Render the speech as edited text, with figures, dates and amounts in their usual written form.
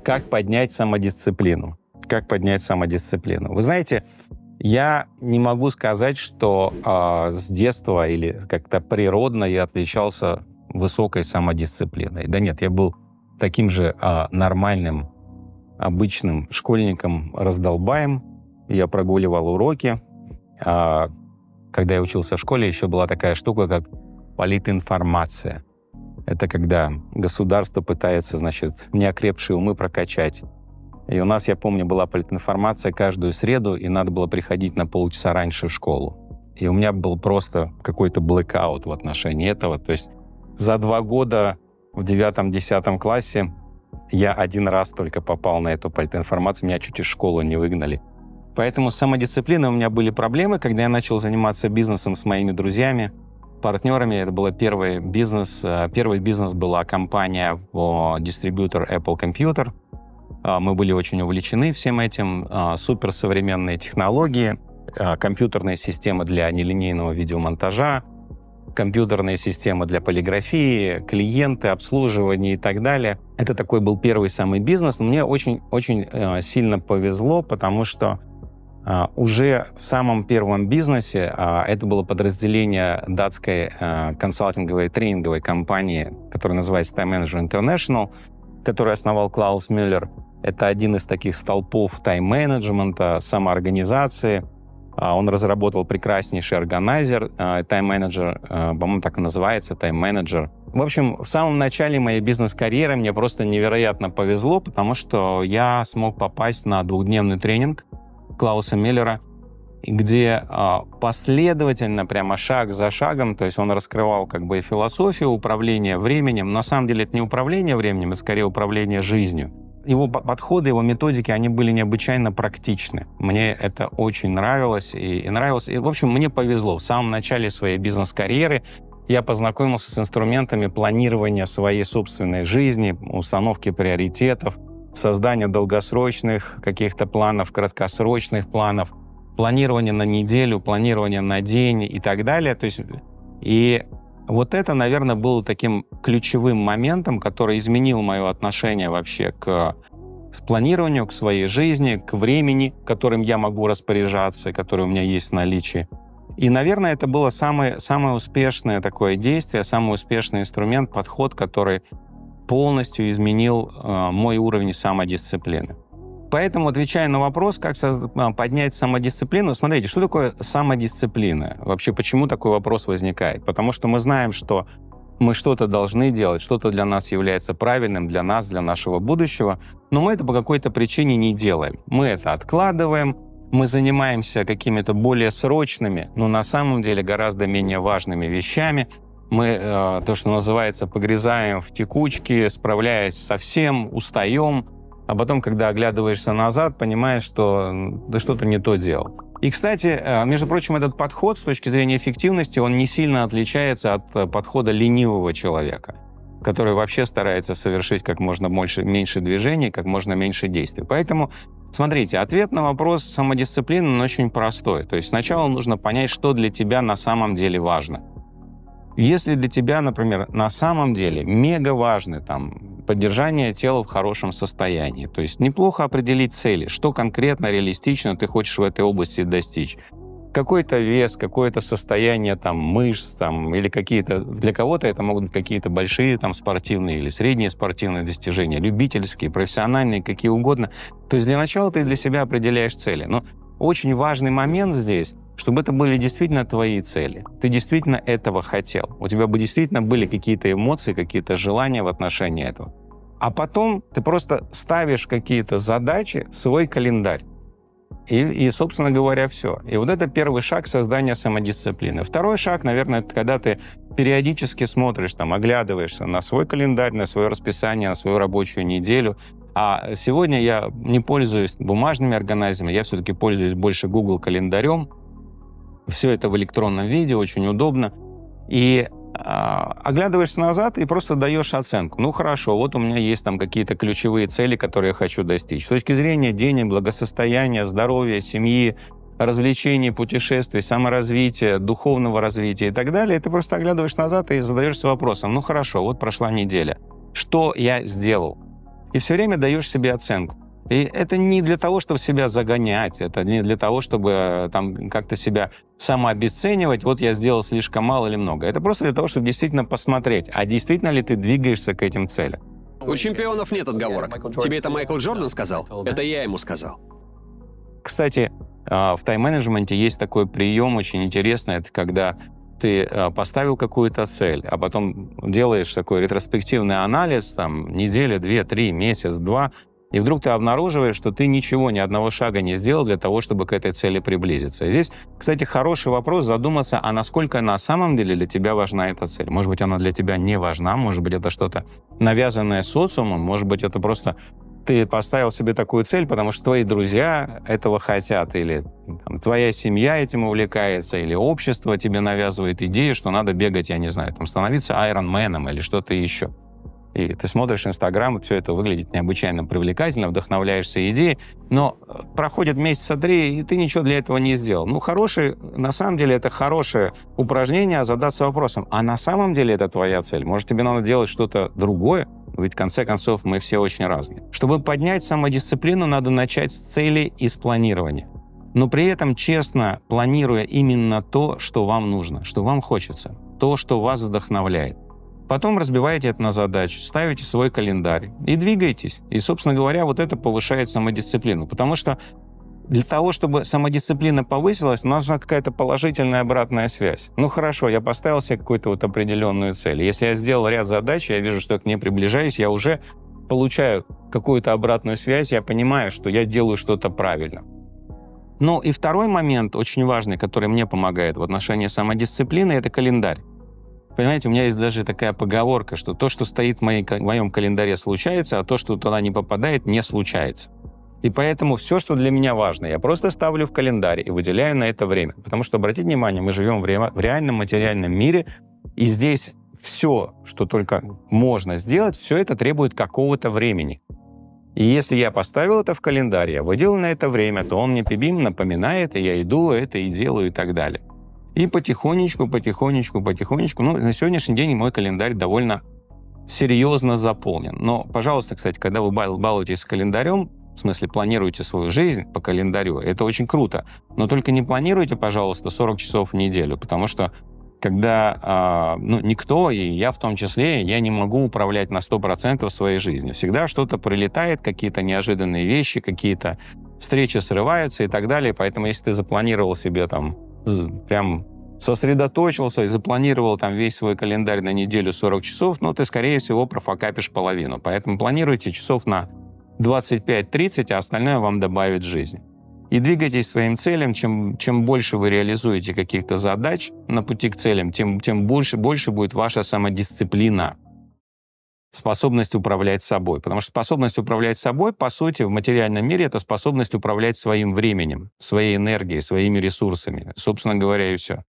Как поднять самодисциплину? Как поднять самодисциплину? Вы знаете, я не могу сказать, что с детства или как-то природно я отличался высокой самодисциплиной. Да нет, я был таким же нормальным, обычным школьником-раздолбаем. Я прогуливал уроки. Когда я учился в школе, еще была такая штука, как политинформация. Это когда государство пытается, значит, неокрепшие умы прокачать. И у нас, я помню, была политинформация каждую среду, и надо было приходить на полчаса раньше в школу. И у меня был просто какой-то блэкаут в отношении этого. То есть за 2 года в 9-10 классе я 1 раз только попал на эту политинформацию, меня чуть из школы не выгнали. Поэтому с самодисциплиной у меня были проблемы, когда я начал заниматься бизнесом с моими друзьями, партнерами. Это был первый бизнес. Первый бизнес была компания дистрибьютор Apple Computer. Мы были очень увлечены всем этим. Суперсовременные технологии, компьютерные системы для нелинейного видеомонтажа, компьютерные системы для полиграфии, клиенты, обслуживание и так далее. Это такой был первый самый бизнес. Мне очень сильно повезло, потому что уже в самом первом бизнесе, это было подразделение датской консалтинговой тренинговой компании, которая называется Time Manager International, которую основал Клаус Мюллер. Это один из таких столпов тайм-менеджмента, самоорганизации. Он разработал прекраснейший органайзер, тайм-менеджер, по-моему, так и называется, тайм-менеджер. В общем, в самом начале моей бизнес-карьеры мне просто невероятно повезло, потому что я смог попасть на 2-дневный тренинг Клауса Мюллера, где последовательно, прямо шаг за шагом, то есть он раскрывал как бы и философию управления временем. На самом деле это не управление временем, это скорее управление жизнью. Его подходы, его методики, они были необычайно практичны. Мне это очень нравилось и нравилось. И, в общем, мне повезло. В самом начале своей бизнес-карьеры я познакомился с инструментами планирования своей собственной жизни, установки приоритетов, создания долгосрочных каких-то планов, краткосрочных планов, планирование на неделю, планирование на день и так далее. То есть, и вот это, наверное, было таким ключевым моментом, который изменил мое отношение вообще к планированию, к своей жизни, к времени, которым я могу распоряжаться, которое у меня есть в наличии. И, наверное, это было самое успешное такое действие, самый успешный инструмент, подход, который полностью изменил мой уровень самодисциплины. Поэтому, отвечая на вопрос, как поднять самодисциплину, смотрите, что такое самодисциплина? Вообще, почему такой вопрос возникает? Потому что мы знаем, что мы что-то должны делать, что-то для нас является правильным, для нас, для нашего будущего, но мы это по какой-то причине не делаем. Мы это откладываем, мы занимаемся какими-то более срочными, но на самом деле гораздо менее важными вещами. Мы, то, что называется, погрязаем в текучке, справляясь со всем, устаем, а потом, когда оглядываешься назад, понимаешь, что ты что-то не то делал. И, кстати, между прочим, этот подход с точки зрения эффективности, он не сильно отличается от подхода ленивого человека, который вообще старается совершить как можно меньше движений, как можно меньше действий. Поэтому, смотрите, ответ на вопрос самодисциплины, он очень простой. То есть сначала нужно понять, что для тебя на самом деле важно. Если для тебя, например, на самом деле мега важно поддержание тела в хорошем состоянии, то есть неплохо определить цели, что конкретно, реалистично ты хочешь в этой области достичь. Какой-то вес, какое-то состояние мышц или какие-то... Для кого-то это могут быть какие-то большие спортивные или средние спортивные достижения, любительские, профессиональные, какие угодно. То есть для начала ты для себя определяешь цели. Но очень важный момент здесь, чтобы это были действительно твои цели. Ты действительно этого хотел. У тебя бы действительно были какие-то эмоции, какие-то желания в отношении этого. А потом ты просто ставишь какие-то задачи в свой календарь. И, собственно говоря, все. И вот это первый шаг создания самодисциплины. Второй шаг, наверное, это когда ты периодически смотришь, оглядываешься на свой календарь, на свое расписание, на свою рабочую неделю. А сегодня я не пользуюсь бумажными органайзерами, я все-таки пользуюсь больше Google календарем. Все это в электронном виде, очень удобно. И оглядываешься назад и просто даешь оценку. Ну, хорошо, вот у меня есть какие-то ключевые цели, которые я хочу достичь. С точки зрения денег, благосостояния, здоровья, семьи, развлечений, путешествий, саморазвития, духовного развития и так далее, ты просто оглядываешь назад и задаешься вопросом. Ну, хорошо, вот прошла неделя. Что я сделал? И все время даешь себе оценку. И это не для того, чтобы себя загонять, это не для того, чтобы там как-то себя самообесценивать, вот я сделал слишком мало или много. Это просто для того, чтобы действительно посмотреть, а действительно ли ты двигаешься к этим целям. У чемпионов нет отговорок. Тебе это Майкл Джордан сказал? Это я ему сказал. Кстати, в тайм-менеджменте есть такой прием очень интересный, это когда ты поставил какую-то цель, а потом делаешь такой ретроспективный анализ, там, неделя, 2, 3, месяц, 2, и вдруг ты обнаруживаешь, что ты ничего, ни одного шага не сделал для того, чтобы к этой цели приблизиться. И здесь, кстати, хороший вопрос задуматься, а насколько на самом деле для тебя важна эта цель. Может быть, она для тебя не важна, может быть, это что-то навязанное социумом, может быть, это просто ты поставил себе такую цель, потому что твои друзья этого хотят, или там, твоя семья этим увлекается, или общество тебе навязывает идею, что надо бегать, я не знаю, там, становиться айронменом или что-то еще. И ты смотришь Инстаграм, и все это выглядит необычайно привлекательно, вдохновляешься идеей, но проходит месяца 3, и ты ничего для этого не сделал. Ну, на самом деле, это хорошее упражнение задаться вопросом, а на самом деле это твоя цель? Может, тебе надо делать что-то другое? Ведь, в конце концов, мы все очень разные. Чтобы поднять самодисциплину, надо начать с цели и с планирования. Но при этом честно планируя именно то, что вам нужно, что вам хочется, то, что вас вдохновляет. Потом разбиваете это на задачи, ставите свой календарь и двигаетесь. И, собственно говоря, вот это повышает самодисциплину. Потому что для того, чтобы самодисциплина повысилась, нужна какая-то положительная обратная связь. Ну хорошо, я поставил себе какую-то вот определенную цель. Если я сделал ряд задач, я вижу, что я к ней приближаюсь, я уже получаю какую-то обратную связь, я понимаю, что я делаю что-то правильно. Ну и второй момент, очень важный, который мне помогает в отношении самодисциплины, это календарь. Понимаете, у меня есть даже такая поговорка, что то, что стоит в моем календаре, случается, а то, что туда не попадает, не случается. И поэтому все, что для меня важно, я просто ставлю в календарь и выделяю на это время. Потому что, обратите внимание, мы живем в реальном материальном мире, и здесь все, что только можно сделать, все это требует какого-то времени. И если я поставил это в календарь, я выделил на это время, то он мне пибим напоминает, и я иду, это и делаю, и так далее. И потихонечку, ну, на сегодняшний день мой календарь довольно серьезно заполнен. Но, пожалуйста, кстати, когда вы балуетесь с календарем, в смысле планируете свою жизнь по календарю, это очень круто. Но только не планируйте, пожалуйста, 40 часов в неделю, потому что когда никто, и я в том числе, я не могу управлять на 100% своей жизнью. Всегда что-то прилетает, какие-то неожиданные вещи, какие-то встречи срываются и так далее. Поэтому если ты запланировал себе там прям сосредоточился и запланировал там весь свой календарь на неделю 40 часов, ты, скорее всего, профокапишь половину. Поэтому планируйте часов на 25-30, а остальное вам добавит жизнь. И двигайтесь своим целям. Чем больше вы реализуете каких-то задач на пути к целям, тем больше будет ваша самодисциплина. Способность управлять собой. Потому что способность управлять собой, по сути, в материальном мире это способность управлять своим временем, своей энергией, своими ресурсами. Собственно говоря, и все.